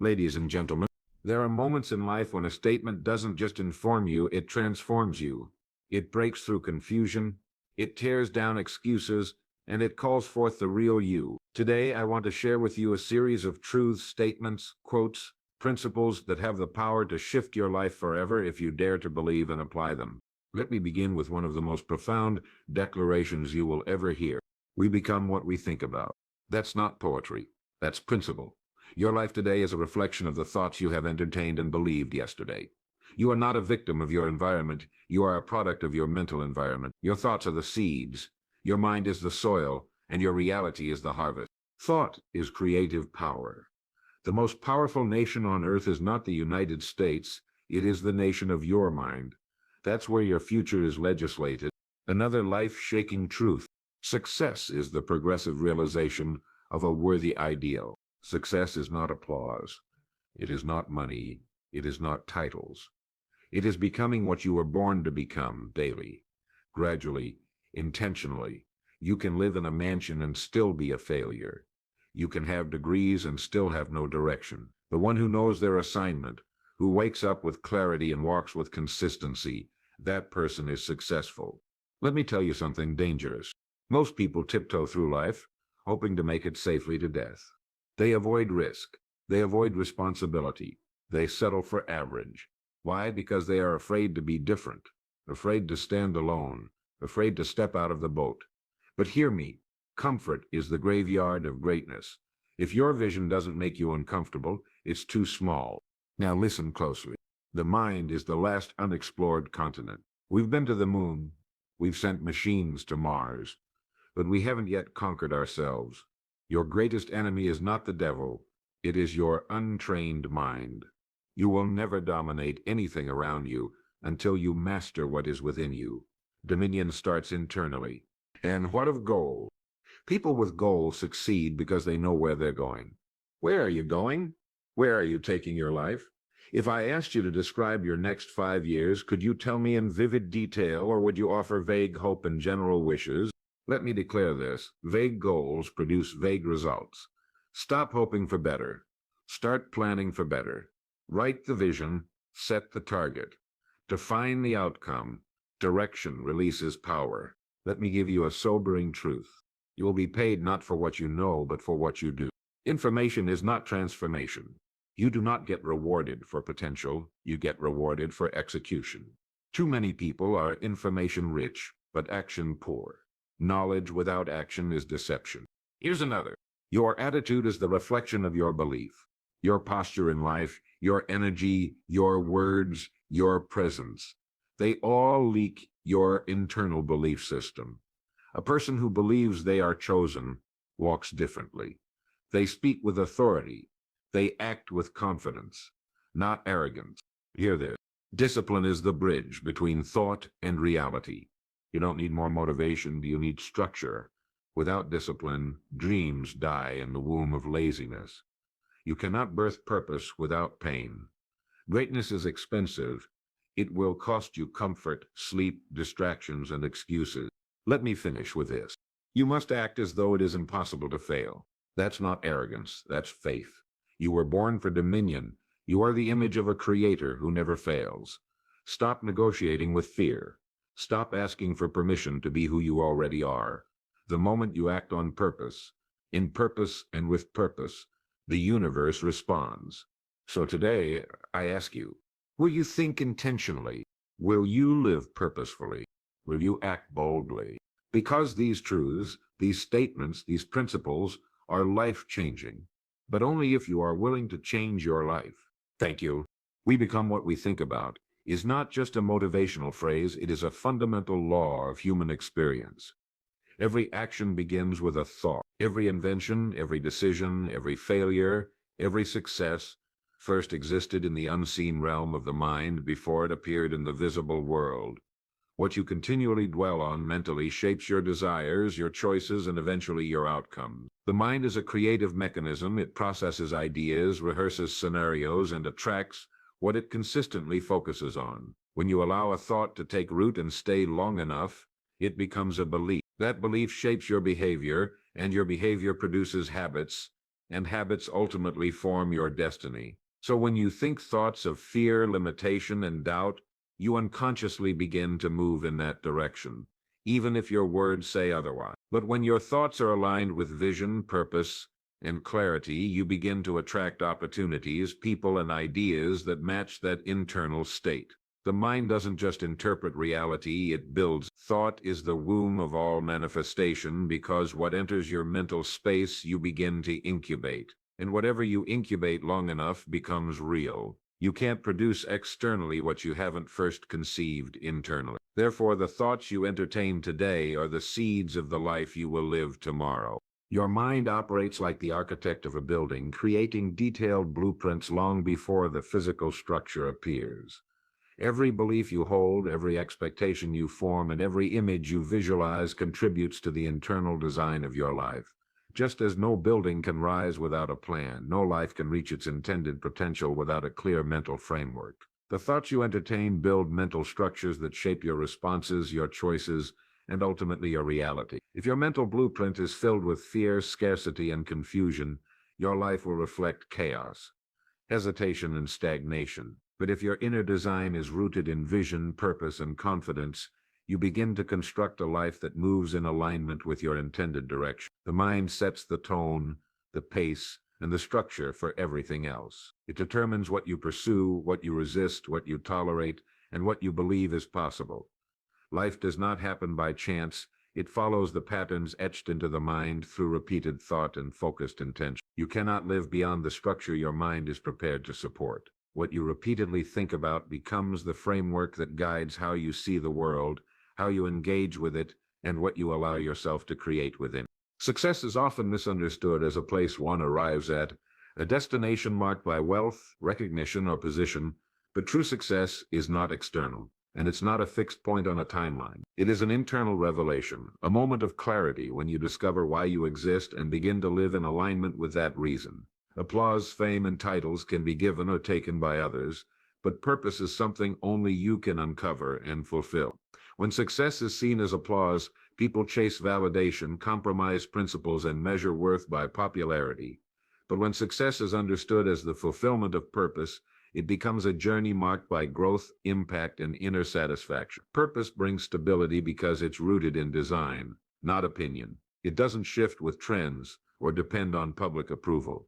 Ladies and gentlemen, there are moments in life when a statement doesn't just inform you, it transforms you. It breaks through confusion, it tears down excuses, and it calls forth the real you. Today, I want to share with you a series of truths, statements, quotes, principles that have the power to shift your life forever if you dare to believe and apply them. Let me begin with one of the most profound declarations you will ever hear. We become what we think about. That's not poetry. That's principle. Your life today is a reflection of the thoughts you have entertained and believed yesterday. You are not a victim of your environment. You are a product of your mental environment. Your thoughts are the seeds. Your mind is the soil, and your reality is the harvest. Thought is creative power. The most powerful nation on earth is not the United States. It is the nation of your mind. That's where your future is legislated. Another life-shaking truth. Success is the progressive realization of a worthy ideal. Success is not applause. It is not money. It is not titles. It is becoming what you were born to become daily, gradually, intentionally. You can live in a mansion and still be a failure. You can have degrees and still have no direction. The one who knows their assignment, who wakes up with clarity and walks with consistency, that person is successful. Let me tell you something dangerous. Most people tiptoe through life, hoping to make it safely to death. They avoid risk. They avoid responsibility. They settle for average. Why? Because they are afraid to be different, afraid to stand alone, afraid to step out of the boat. But hear me, comfort is the graveyard of greatness. If your vision doesn't make you uncomfortable, it's too small. Now listen closely. The mind is the last unexplored continent. We've been to the moon. We've sent machines to Mars. But we haven't yet conquered ourselves. Your greatest enemy is not the devil. It is your untrained mind. You will never dominate anything around you until you master what is within you. Dominion starts internally. And what of goal? People with goals succeed because they know where they're going. Where are you going? Where are you taking your life? If I asked you to describe your next 5 years, could you tell me in vivid detail, or would you offer vague hope and general wishes? Let me declare this. Vague goals produce vague results. Stop hoping for better. Start planning for better. Write the vision, set the target. Define the outcome. Direction releases power. Let me give you a sobering truth. You will be paid not for what you know, but for what you do. Information is not transformation. You do not get rewarded for potential. You get rewarded for execution. Too many people are information rich, but action poor. Knowledge without action is deception. Here's another. Your attitude is the reflection of your belief. Your posture in life, your energy, your words, your presence. They all leak your internal belief system. A person who believes they are chosen walks differently. They speak with authority. They act with confidence, not arrogance. Hear this. Discipline is the bridge between thought and reality. You don't need more motivation, you need structure. Without discipline, dreams die in the womb of laziness. You cannot birth purpose without pain. Greatness is expensive. It will cost you comfort, sleep, distractions, and excuses. Let me finish with this. You must act as though it is impossible to fail. That's not arrogance, that's faith. You were born for dominion. You are the image of a creator who never fails. Stop negotiating with fear. Stop asking for permission to be who you already are. The moment you act on purpose, in purpose and with purpose, the universe responds. So today, I ask you, will you think intentionally? Will you live purposefully? Will you act boldly? Because these truths, these statements, these principles are life-changing, but only if you are willing to change your life. Thank you. We become what we think about is not just a motivational phrase, it is a fundamental law of human experience. Every action begins with a thought. Every invention, every decision, every failure, every success first existed in the unseen realm of the mind before it appeared in the visible world. What you continually dwell on mentally shapes your desires, your choices, and eventually your outcomes. The mind is a creative mechanism. It processes ideas, rehearses scenarios, and attracts what it consistently focuses on. When you allow a thought to take root and stay long enough, it becomes a belief. That belief shapes your behavior, and your behavior produces habits, and habits ultimately form your destiny. So when you think thoughts of fear, limitation, and doubt, you unconsciously begin to move in that direction, even if your words say otherwise. But when your thoughts are aligned with vision, purpose, and clarity, you begin to attract opportunities, people, and ideas that match that internal state. The mind doesn't just interpret reality, it builds. Thought is the womb of all manifestation because what enters your mental space you begin to incubate. And whatever you incubate long enough becomes real. You can't produce externally what you haven't first conceived internally. Therefore, the thoughts you entertain today are the seeds of the life you will live tomorrow. Your mind operates like the architect of a building, creating detailed blueprints long before the physical structure appears. Every belief you hold, every expectation you form, and every image you visualize contributes to the internal design of your life. Just as no building can rise without a plan, no life can reach its intended potential without a clear mental framework. The thoughts you entertain build mental structures that shape your responses, your choices, and ultimately your reality. If your mental blueprint is filled with fear, scarcity, and confusion, your life will reflect chaos, hesitation, and stagnation. But if your inner design is rooted in vision, purpose, and confidence, you begin to construct a life that moves in alignment with your intended direction. The mind sets the tone, the pace, and the structure for everything else. It determines what you pursue, what you resist, what you tolerate, and what you believe is possible. Life does not happen by chance. It follows the patterns etched into the mind through repeated thought and focused intention. You cannot live beyond the structure your mind is prepared to support. What you repeatedly think about becomes the framework that guides how you see the world, how you engage with it, and what you allow yourself to create within. Success is often misunderstood as a place one arrives at, a destination marked by wealth, recognition, or position, but true success is not external, and it's not a fixed point on a timeline. It is an internal revelation, a moment of clarity when you discover why you exist and begin to live in alignment with that reason. Applause, fame, and titles can be given or taken by others, but purpose is something only you can uncover and fulfill. When success is seen as applause, people chase validation, compromise principles, and measure worth by popularity. But when success is understood as the fulfillment of purpose, it becomes a journey marked by growth, impact, and inner satisfaction. Purpose brings stability because it's rooted in design, not opinion. It doesn't shift with trends or depend on public approval.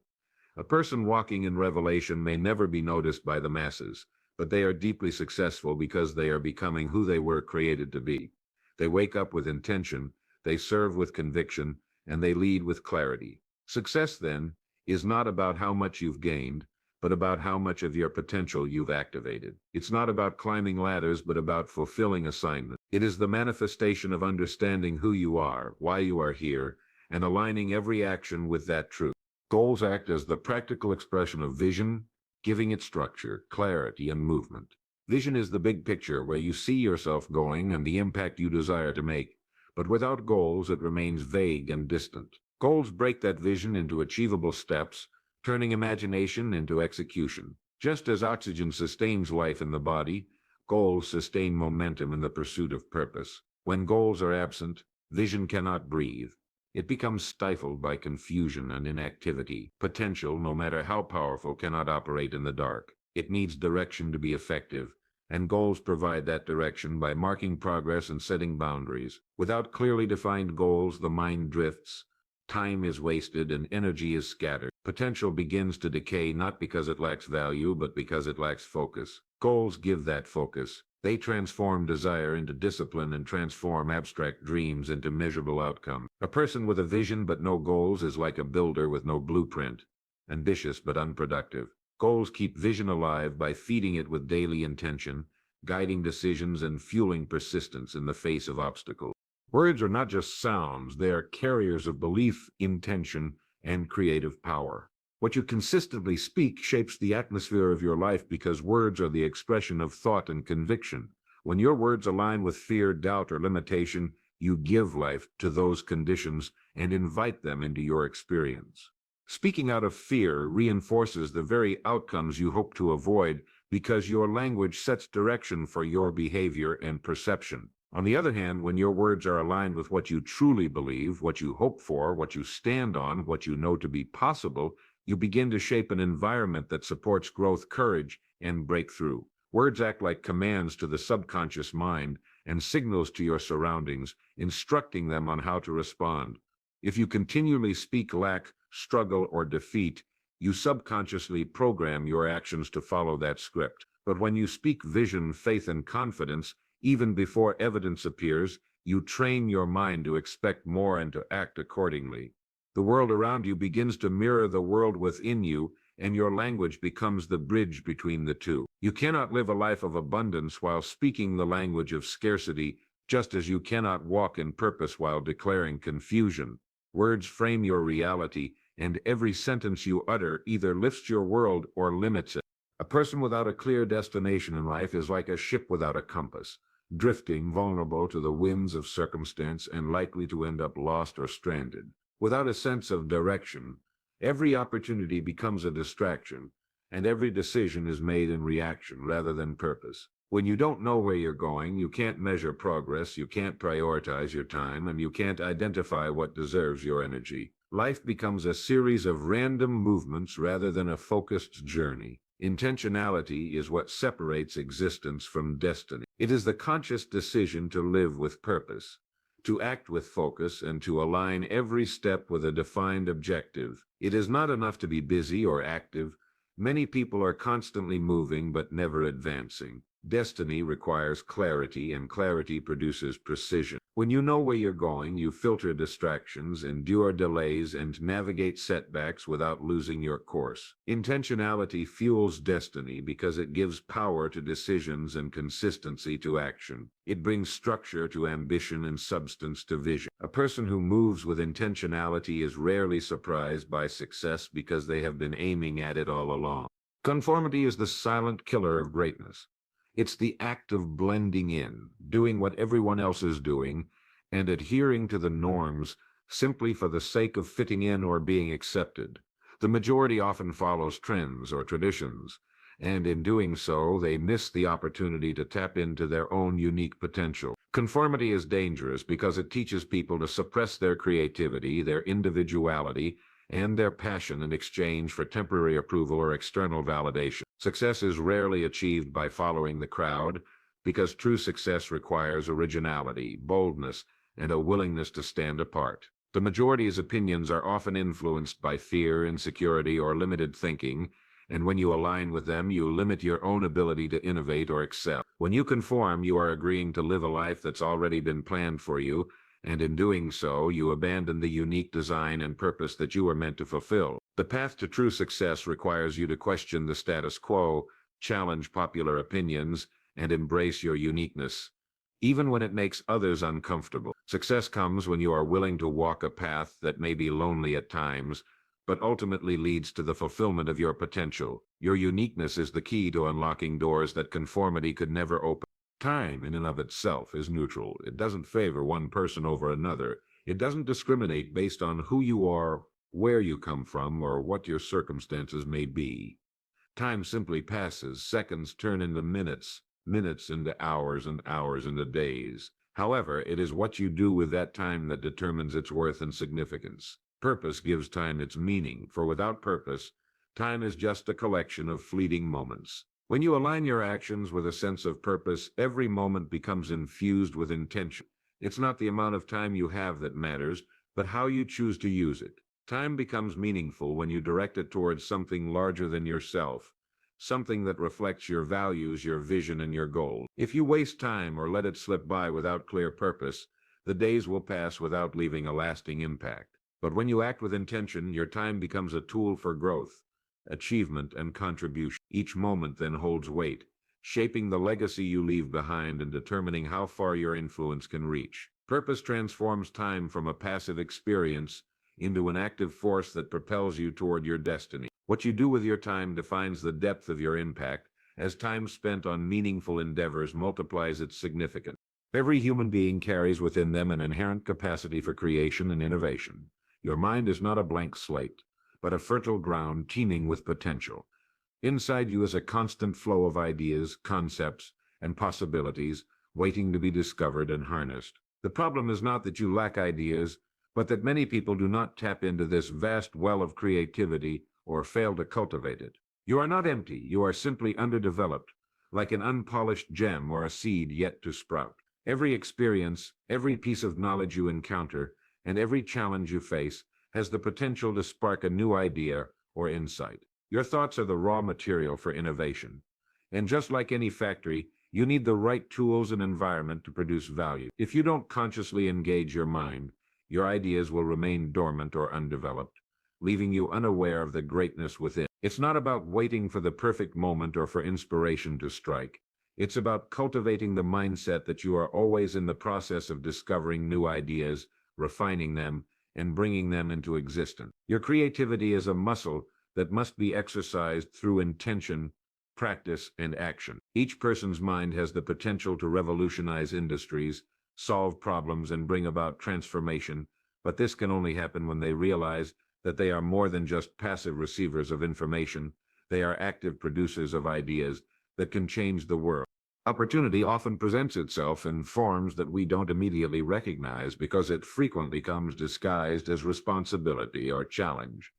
A person walking in revelation may never be noticed by the masses, but they are deeply successful because they are becoming who they were created to be. They wake up with intention, they serve with conviction, and they lead with clarity. Success, then, is not about how much you've gained, but about how much of your potential you've activated. It's not about climbing ladders, but about fulfilling assignments. It is the manifestation of understanding who you are, why you are here, and aligning every action with that truth. Goals act as the practical expression of vision, giving it structure, clarity, and movement. Vision is the big picture where you see yourself going and the impact you desire to make, but without goals it remains vague and distant. Goals break that vision into achievable steps, turning imagination into execution. Just as oxygen sustains life in the body, goals sustain momentum in the pursuit of purpose. When goals are absent, vision cannot breathe. It becomes stifled by confusion and inactivity. Potential, no matter how powerful, cannot operate in the dark. It needs direction to be effective, and goals provide that direction by marking progress and setting boundaries. Without clearly defined goals, the mind drifts, time is wasted, and energy is scattered. Potential begins to decay not because it lacks value, but because it lacks focus. Goals give that focus. They transform desire into discipline and transform abstract dreams into measurable outcomes. A person with a vision but no goals is like a builder with no blueprint, ambitious but unproductive. Goals keep vision alive by feeding it with daily intention, guiding decisions, and fueling persistence in the face of obstacles. Words are not just sounds, they are carriers of belief, intention, and creative power. What you consistently speak shapes the atmosphere of your life because words are the expression of thought and conviction. When your words align with fear, doubt, or limitation, you give life to those conditions and invite them into your experience. Speaking out of fear reinforces the very outcomes you hope to avoid because your language sets direction for your behavior and perception. On the other hand, when your words are aligned with what you truly believe, what you hope for, what you stand on, what you know to be possible, you begin to shape an environment that supports growth, courage, and breakthrough. Words act like commands to the subconscious mind and signals to your surroundings, instructing them on how to respond. If you continually speak lack, struggle, or defeat, you subconsciously program your actions to follow that script. But when you speak vision, faith, and confidence, even before evidence appears, you train your mind to expect more and to act accordingly. The world around you begins to mirror the world within you, and your language becomes the bridge between the two. You cannot live a life of abundance while speaking the language of scarcity, just as you cannot walk in purpose while declaring confusion. Words frame your reality, and every sentence you utter either lifts your world or limits it. A person without a clear destination in life is like a ship without a compass, drifting, vulnerable to the winds of circumstance and likely to end up lost or stranded. Without a sense of direction, every opportunity becomes a distraction, and every decision is made in reaction rather than purpose. When you don't know where you're going, you can't measure progress, you can't prioritize your time, and you can't identify what deserves your energy. Life becomes a series of random movements rather than a focused journey. Intentionality is what separates existence from destiny. It is the conscious decision to live with purpose, to act with focus, and to align every step with a defined objective. It is not enough to be busy or active. Many people are constantly moving but never advancing. Destiny requires clarity, and clarity produces precision. When you know where you're going, you filter distractions, endure delays, and navigate setbacks without losing your course. Intentionality fuels destiny because it gives power to decisions and consistency to action. It brings structure to ambition and substance to vision. A person who moves with intentionality is rarely surprised by success because they have been aiming at it all along. Conformity is the silent killer of greatness. It's the act of blending in, doing what everyone else is doing, and adhering to the norms simply for the sake of fitting in or being accepted. The majority often follows trends or traditions, and in doing so, they miss the opportunity to tap into their own unique potential. Conformity is dangerous because it teaches people to suppress their creativity, their individuality, and their passion in exchange for temporary approval or external validation. Success is rarely achieved by following the crowd, because true success requires originality, boldness, and a willingness to stand apart. The majority's opinions are often influenced by fear, insecurity, or limited thinking, and when you align with them, you limit your own ability to innovate or excel. When you conform, you are agreeing to live a life that's already been planned for you, and in doing so, you abandon the unique design and purpose that you were meant to fulfill. The path to true success requires you to question the status quo, challenge popular opinions, and embrace your uniqueness, even when it makes others uncomfortable. Success comes when you are willing to walk a path that may be lonely at times, but ultimately leads to the fulfillment of your potential. Your uniqueness is the key to unlocking doors that conformity could never open. Time, in and of itself, is neutral. It doesn't favor one person over another. It doesn't discriminate based on who you are, where you come from, or what your circumstances may be. Time simply passes. Seconds turn into minutes, minutes into hours, and hours into days. However, it is what you do with that time that determines its worth and significance. Purpose gives time its meaning, for without purpose, time is just a collection of fleeting moments. When you align your actions with a sense of purpose, every moment becomes infused with intention. It's not the amount of time you have that matters, but how you choose to use it. Time becomes meaningful when you direct it towards something larger than yourself, something that reflects your values, your vision, and your goals. If you waste time or let it slip by without clear purpose, the days will pass without leaving a lasting impact. But when you act with intention, your time becomes a tool for growth, achievement, and contribution. Each moment then holds weight, shaping the legacy you leave behind and determining how far your influence can reach. Purpose transforms time from a passive experience into an active force that propels you toward your destiny. What you do with your time defines the depth of your impact, as time spent on meaningful endeavors multiplies its significance. Every human being carries within them an inherent capacity for creation and innovation. Your mind is not a blank slate, but a fertile ground teeming with potential. Inside you is a constant flow of ideas, concepts, and possibilities, waiting to be discovered and harnessed. The problem is not that you lack ideas, but that many people do not tap into this vast well of creativity or fail to cultivate it. You are not empty, you are simply underdeveloped, like an unpolished gem or a seed yet to sprout. Every experience, every piece of knowledge you encounter, and every challenge you face has the potential to spark a new idea or insight. Your thoughts are the raw material for innovation. And just like any factory, you need the right tools and environment to produce value. If you don't consciously engage your mind, your ideas will remain dormant or undeveloped, leaving you unaware of the greatness within. It's not about waiting for the perfect moment or for inspiration to strike. It's about cultivating the mindset that you are always in the process of discovering new ideas, refining them, and bringing them into existence. Your creativity is a muscle that must be exercised through intention, practice, and action. Each person's mind has the potential to revolutionize industries, solve problems, and bring about transformation, but this can only happen when they realize that they are more than just passive receivers of information. They are active producers of ideas that can change the world. Opportunity often presents itself in forms that we don't immediately recognize because it frequently comes disguised as responsibility or challenge.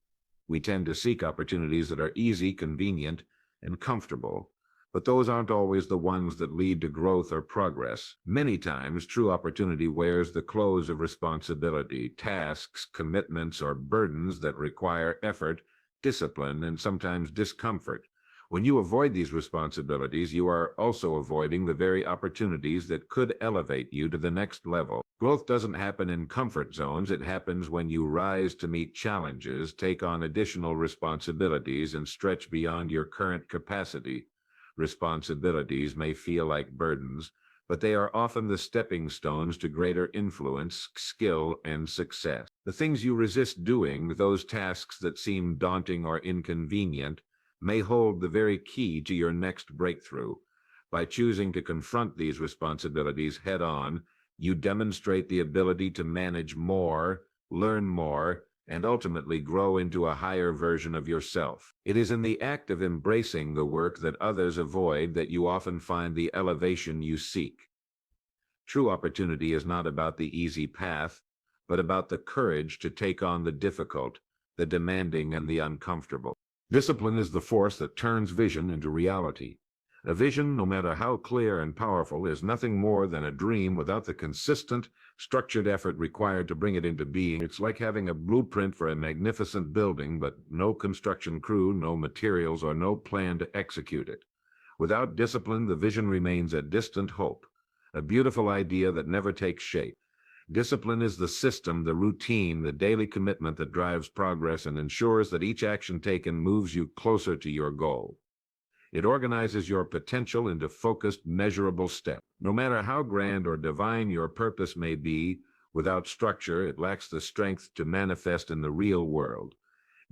We tend to seek opportunities that are easy, convenient, and comfortable, but those aren't always the ones that lead to growth or progress. Many times, true opportunity wears the clothes of responsibility, tasks, commitments, or burdens that require effort, discipline, and sometimes discomfort. When you avoid these responsibilities, you are also avoiding the very opportunities that could elevate you to the next level. Growth doesn't happen in comfort zones. It happens when you rise to meet challenges, take on additional responsibilities, and stretch beyond your current capacity. Responsibilities may feel like burdens, but they are often the stepping stones to greater influence, skill, and success. The things you resist doing, those tasks that seem daunting or inconvenient, may hold the very key to your next breakthrough. By choosing to confront these responsibilities head-on, you demonstrate the ability to manage more, learn more, and ultimately grow into a higher version of yourself. It is in the act of embracing the work that others avoid that you often find the elevation you seek. True opportunity is not about the easy path, but about the courage to take on the difficult, the demanding, and the uncomfortable. Discipline is the force that turns vision into reality. A vision, no matter how clear and powerful, is nothing more than a dream without the consistent, structured effort required to bring it into being. It's like having a blueprint for a magnificent building, but no construction crew, no materials, or no plan to execute it. Without discipline, the vision remains a distant hope, a beautiful idea that never takes shape. Discipline is the system, the routine, the daily commitment that drives progress and ensures that each action taken moves you closer to your goal. It organizes your potential into focused, measurable steps. No matter how grand or divine your purpose may be, without structure, it lacks the strength to manifest in the real world.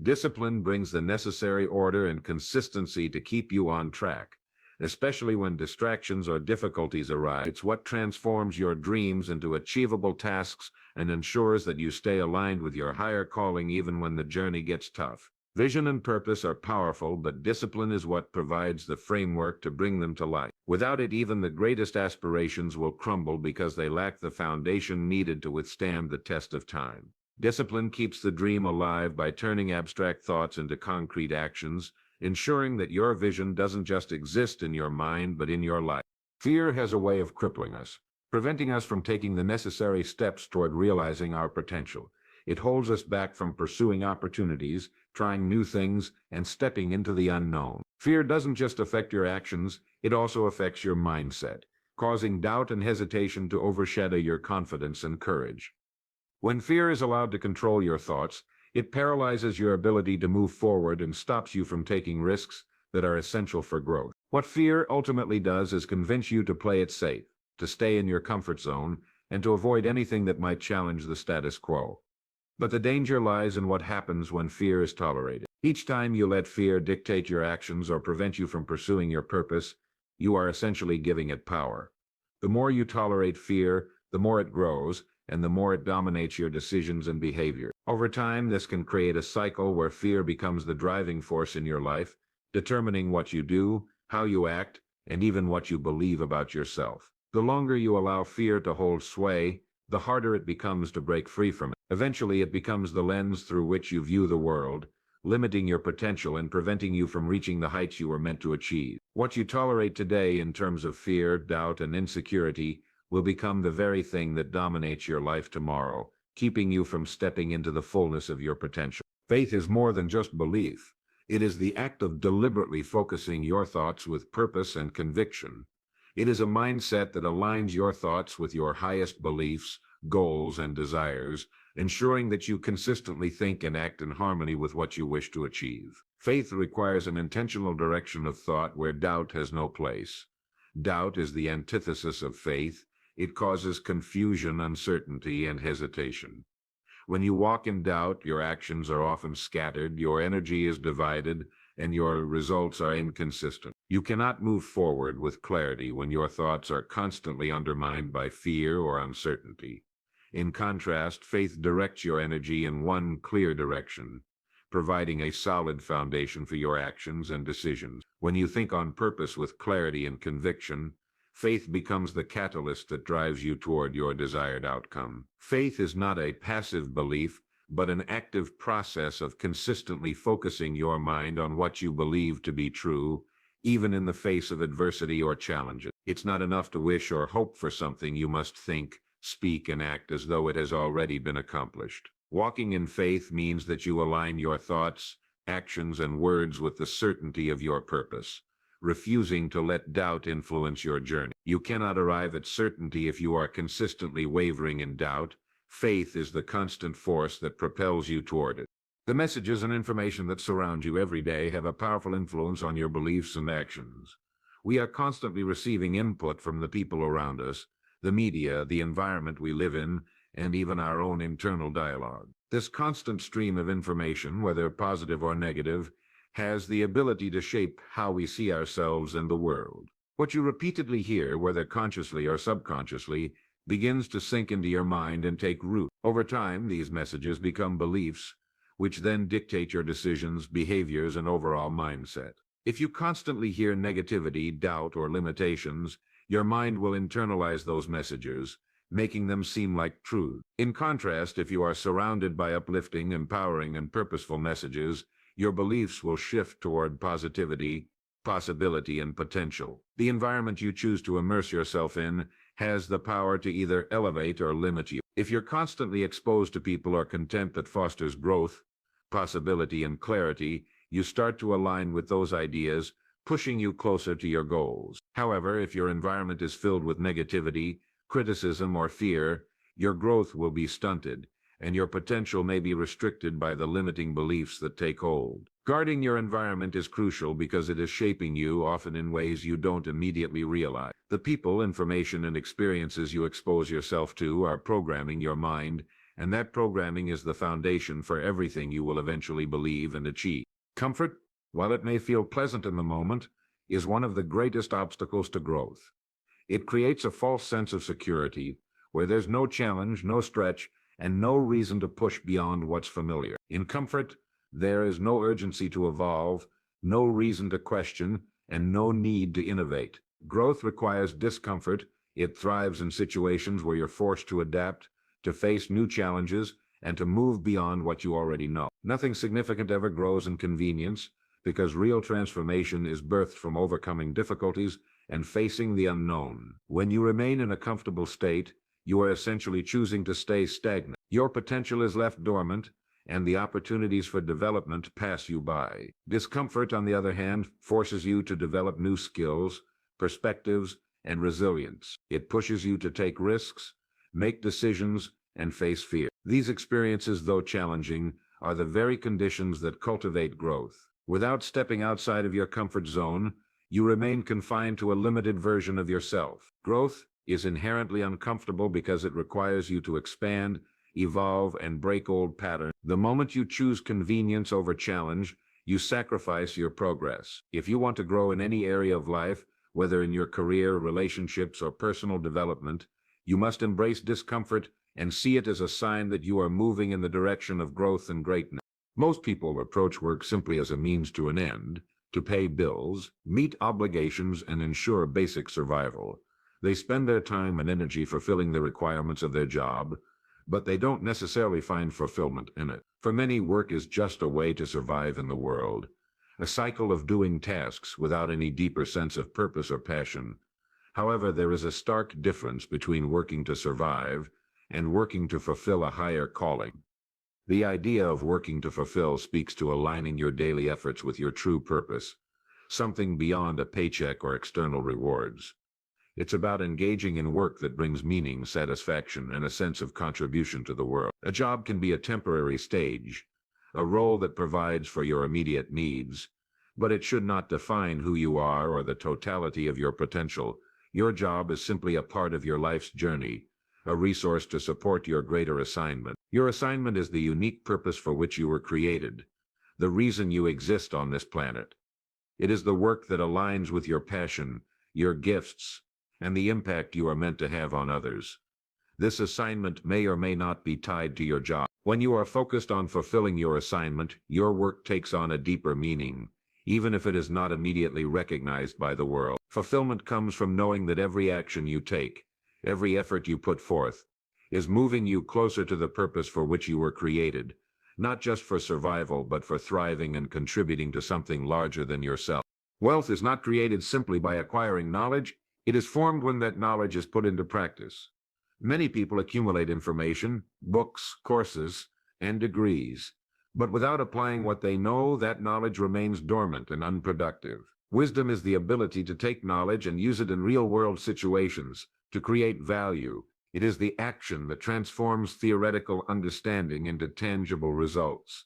Discipline brings the necessary order and consistency to keep you on track, especially when distractions or difficulties arise. It's what transforms your dreams into achievable tasks and ensures that you stay aligned with your higher calling even when the journey gets tough. Vision and purpose are powerful, but discipline is what provides the framework to bring them to life. Without it, even the greatest aspirations will crumble because they lack the foundation needed to withstand the test of time. Discipline keeps the dream alive by turning abstract thoughts into concrete actions, ensuring that your vision doesn't just exist in your mind, but in your life. Fear has a way of crippling us, preventing us from taking the necessary steps toward realizing our potential. It holds us back from pursuing opportunities, trying new things, and stepping into the unknown. Fear doesn't just affect your actions, it also affects your mindset, causing doubt and hesitation to overshadow your confidence and courage. When fear is allowed to control your thoughts, it paralyzes your ability to move forward and stops you from taking risks that are essential for growth. What fear ultimately does is convince you to play it safe, to stay in your comfort zone, and to avoid anything that might challenge the status quo. But the danger lies in what happens when fear is tolerated. Each time you let fear dictate your actions or prevent you from pursuing your purpose, you are essentially giving it power. The more you tolerate fear, the more it grows, and the more it dominates your decisions and behavior. Over time, this can create a cycle where fear becomes the driving force in your life, determining what you do, how you act, and even what you believe about yourself. The longer you allow fear to hold sway, the harder it becomes to break free from it. Eventually, it becomes the lens through which you view the world, limiting your potential and preventing you from reaching the heights you were meant to achieve. What you tolerate today in terms of fear, doubt, and insecurity will become the very thing that dominates your life tomorrow, keeping you from stepping into the fullness of your potential. Faith is more than just belief. It is the act of deliberately focusing your thoughts with purpose and conviction. It is a mindset that aligns your thoughts with your highest beliefs, goals, and desires, ensuring that you consistently think and act in harmony with what you wish to achieve. Faith requires an intentional direction of thought where doubt has no place. Doubt is the antithesis of faith. It causes confusion, uncertainty, and hesitation. When you walk in doubt, your actions are often scattered, your energy is divided, and your results are inconsistent. You cannot move forward with clarity when your thoughts are constantly undermined by fear or uncertainty. In contrast, faith directs your energy in one clear direction, providing a solid foundation for your actions and decisions. When you think on purpose with clarity and conviction, faith becomes the catalyst that drives you toward your desired outcome. Faith is not a passive belief, but an active process of consistently focusing your mind on what you believe to be true, even in the face of adversity or challenges. It's not enough to wish or hope for something. You must think, speak, and act as though it has already been accomplished. Walking in faith means that you align your thoughts, actions, and words with the certainty of your purpose, refusing to let doubt influence your journey. You cannot arrive at certainty if you are consistently wavering in doubt. Faith is the constant force that propels you toward it. The messages and information that surround you every day have a powerful influence on your beliefs and actions. We are constantly receiving input from the people around us, the media, the environment we live in, and even our own internal dialogue. This constant stream of information, whether positive or negative, has the ability to shape how we see ourselves and the world. What you repeatedly hear, whether consciously or subconsciously, begins to sink into your mind and take root. Over time, these messages become beliefs, which then dictate your decisions, behaviors, and overall mindset. If you constantly hear negativity, doubt, or limitations, your mind will internalize those messages, making them seem like truth. In contrast, if you are surrounded by uplifting, empowering, and purposeful messages, your beliefs will shift toward positivity, possibility, and potential. The environment you choose to immerse yourself in has the power to either elevate or limit you. If you're constantly exposed to people or content that fosters growth, possibility, and clarity, you start to align with those ideas, pushing you closer to your goals. However, if your environment is filled with negativity, criticism, or fear, your growth will be stunted, and your potential may be restricted by the limiting beliefs that take hold. Guarding your environment is crucial because it is shaping you, often in ways you don't immediately realize. The people, information, and experiences you expose yourself to are programming your mind, and that programming is the foundation for everything you will eventually believe and achieve. Comfort, while it may feel pleasant in the moment, is one of the greatest obstacles to growth. It creates a false sense of security where there's no challenge, no stretch, and no reason to push beyond what's familiar. In comfort, there is no urgency to evolve, no reason to question, and no need to innovate. Growth requires discomfort. It thrives in situations where you're forced to adapt, to face new challenges, and to move beyond what you already know. Nothing significant ever grows in convenience, because real transformation is birthed from overcoming difficulties and facing the unknown. When you remain in a comfortable state, you are essentially choosing to stay stagnant. Your potential is left dormant, and the opportunities for development pass you by. Discomfort, on the other hand, forces you to develop new skills, perspectives, and resilience. It pushes you to take risks, make decisions, and face fear. These experiences, though challenging, are the very conditions that cultivate growth. Without stepping outside of your comfort zone, you remain confined to a limited version of yourself. Growth is inherently uncomfortable because it requires you to expand, evolve, and break old patterns. The moment you choose convenience over challenge, you sacrifice your progress. If you want to grow in any area of life, whether in your career, relationships, or personal development, you must embrace discomfort and see it as a sign that you are moving in the direction of growth and greatness. Most people approach work simply as a means to an end, to pay bills, meet obligations, and ensure basic survival. They spend their time and energy fulfilling the requirements of their job, but they don't necessarily find fulfillment in it. For many, work is just a way to survive in the world, a cycle of doing tasks without any deeper sense of purpose or passion. However, there is a stark difference between working to survive and working to fulfill a higher calling. The idea of working to fulfill speaks to aligning your daily efforts with your true purpose, something beyond a paycheck or external rewards. It's about engaging in work that brings meaning, satisfaction, and a sense of contribution to the world. A job can be a temporary stage, a role that provides for your immediate needs, but it should not define who you are or the totality of your potential. Your job is simply a part of your life's journey, a resource to support your greater assignment. Your assignment is the unique purpose for which you were created, the reason you exist on this planet. It is the work that aligns with your passion, your gifts, and the impact you are meant to have on others. This assignment may or may not be tied to your job. When you are focused on fulfilling your assignment, your work takes on a deeper meaning, even if it is not immediately recognized by the world. Fulfillment comes from knowing that every action you take, every effort you put forth, is moving you closer to the purpose for which you were created, not just for survival, but for thriving and contributing to something larger than yourself. Wealth is not created simply by acquiring knowledge. It is formed when that knowledge is put into practice. Many people accumulate information, books, courses, and degrees, but without applying what they know, that knowledge remains dormant and unproductive. Wisdom is the ability to take knowledge and use it in real-world situations to create value. It is the action that transforms theoretical understanding into tangible results.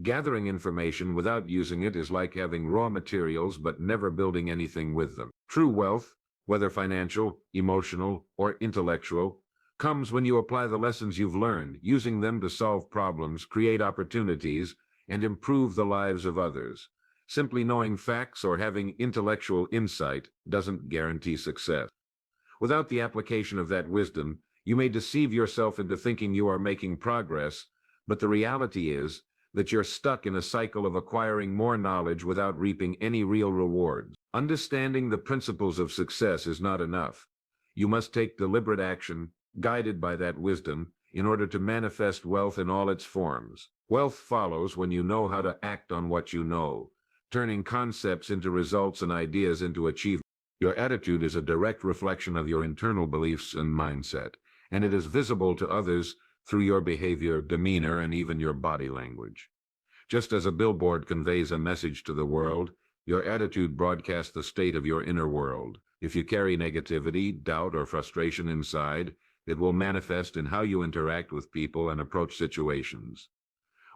Gathering information without using it is like having raw materials but never building anything with them. True wealth, whether financial, emotional, or intellectual, comes when you apply the lessons you've learned, using them to solve problems, create opportunities, and improve the lives of others. Simply knowing facts or having intellectual insight doesn't guarantee success. Without the application of that wisdom, you may deceive yourself into thinking you are making progress, but the reality is that you're stuck in a cycle of acquiring more knowledge without reaping any real rewards. Understanding the principles of success is not enough. You must take deliberate action, guided by that wisdom, in order to manifest wealth in all its forms. Wealth follows when you know how to act on what you know, turning concepts into results and ideas into achievement. Your attitude is a direct reflection of your internal beliefs and mindset, and it is visible to others through your behavior, demeanor, and even your body language. Just as a billboard conveys a message to the world, your attitude broadcasts the state of your inner world. If you carry negativity, doubt, or frustration inside, it will manifest in how you interact with people and approach situations.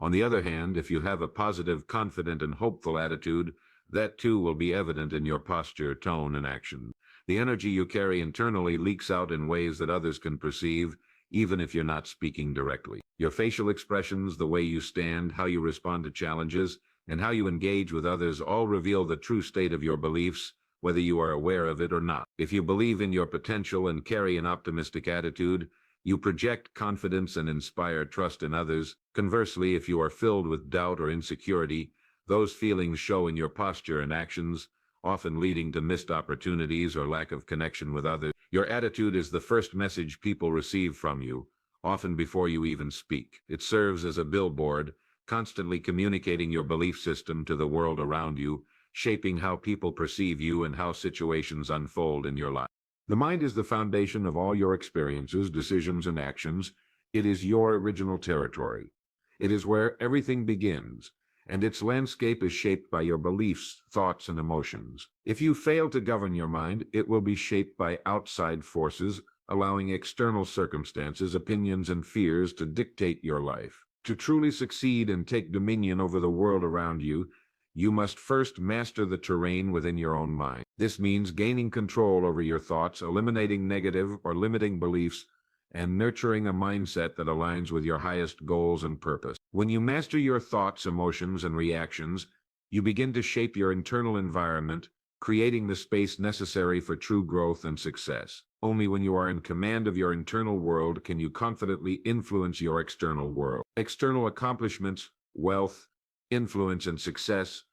On the other hand, if you have a positive, confident, and hopeful attitude, that too will be evident in your posture, tone, and action. The energy you carry internally leaks out in ways that others can perceive, even if you're not speaking directly. Your facial expressions, the way you stand, how you respond to challenges, and how you engage with others all reveal the true state of your beliefs, whether you are aware of it or not. If you believe in your potential and carry an optimistic attitude, you project confidence and inspire trust in others. Conversely, if you are filled with doubt or insecurity, those feelings show in your posture and actions, often leading to missed opportunities or lack of connection with others. Your attitude is the first message people receive from you, often before you even speak. It serves as a billboard, constantly communicating your belief system to the world around you, shaping how people perceive you and how situations unfold in your life. The mind is the foundation of all your experiences, decisions, and actions. It is your original territory. It is where everything begins, and its landscape is shaped by your beliefs, thoughts, and emotions. If you fail to govern your mind, it will be shaped by outside forces, allowing external circumstances, opinions, and fears to dictate your life. To truly succeed and take dominion over the world around you, you must first master the terrain within your own mind. This means gaining control over your thoughts, eliminating negative or limiting beliefs, and nurturing a mindset that aligns with your highest goals and purpose. When you master your thoughts, emotions, and reactions, you begin to shape your internal environment, creating the space necessary for true growth and success. Only when you are in command of your internal world can you confidently influence your external world. External accomplishments, wealth, influence, and success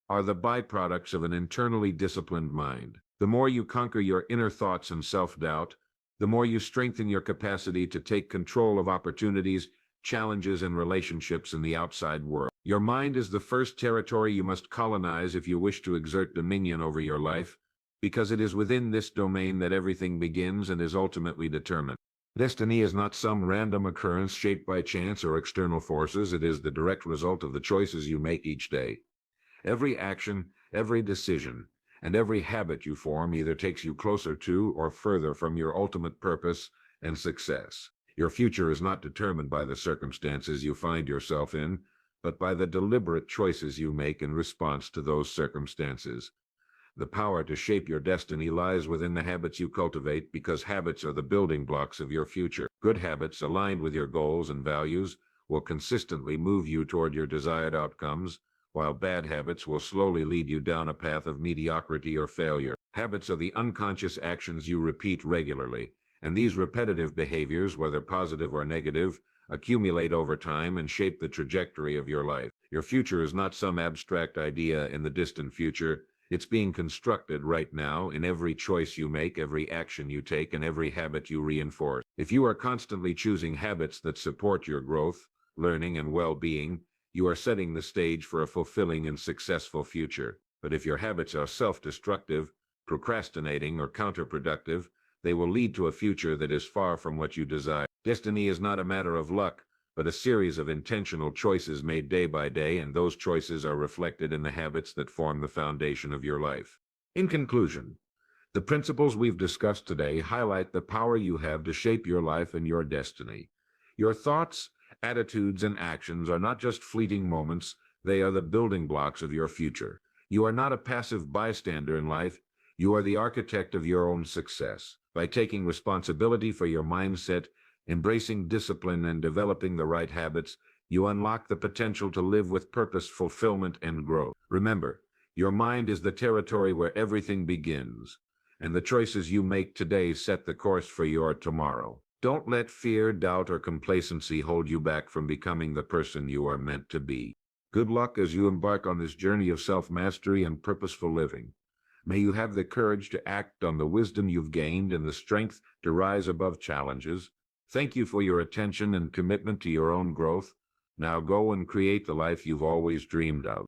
are the byproducts of an internally disciplined mind. The more you conquer your inner thoughts and self-doubt, the more you strengthen your capacity to take control of opportunities, challenges, and relationships in the outside world. Your mind is the first territory you must colonize if you wish to exert dominion over your life, because it is within this domain that everything begins and is ultimately determined. Destiny is not some random occurrence shaped by chance or external forces. It is the direct result of the choices you make each day. Every action, every decision, and every habit you form either takes you closer to or further from your ultimate purpose and success. Your future is not determined by the circumstances you find yourself in, but by the deliberate choices you make in response to those circumstances. The power to shape your destiny lies within the habits you cultivate, because habits are the building blocks of your future. Good habits aligned with your goals and values will consistently move you toward your desired outcomes, while bad habits will slowly lead you down a path of mediocrity or failure. Habits are the unconscious actions you repeat regularly, and these repetitive behaviors, whether positive or negative, accumulate over time and shape the trajectory of your life. Your future is not some abstract idea in the distant future. It's being constructed right now in every choice you make, every action you take, and every habit you reinforce. If you are constantly choosing habits that support your growth, learning, and well-being, you are setting the stage for a fulfilling and successful future. But if your habits are self-destructive, procrastinating, or counterproductive, they will lead to a future that is far from what you desire. Destiny is not a matter of luck, but a series of intentional choices made day by day, and those choices are reflected in the habits that form the foundation of your life. In conclusion, the principles we've discussed today highlight the power you have to shape your life and your destiny. Your thoughts, attitudes, and actions are not just fleeting moments, they are the building blocks of your future. You are not a passive bystander in life, you are the architect of your own success. By taking responsibility for your mindset, embracing discipline, and developing the right habits, you unlock the potential to live with purpose, fulfillment, and growth. Remember, your mind is the territory where everything begins, and the choices you make today set the course for your tomorrow. Don't let fear, doubt, or complacency hold you back from becoming the person you are meant to be. Good luck as you embark on this journey of self-mastery and purposeful living. May you have the courage to act on the wisdom you've gained and the strength to rise above challenges. Thank you for your attention and commitment to your own growth. Now go and create the life you've always dreamed of.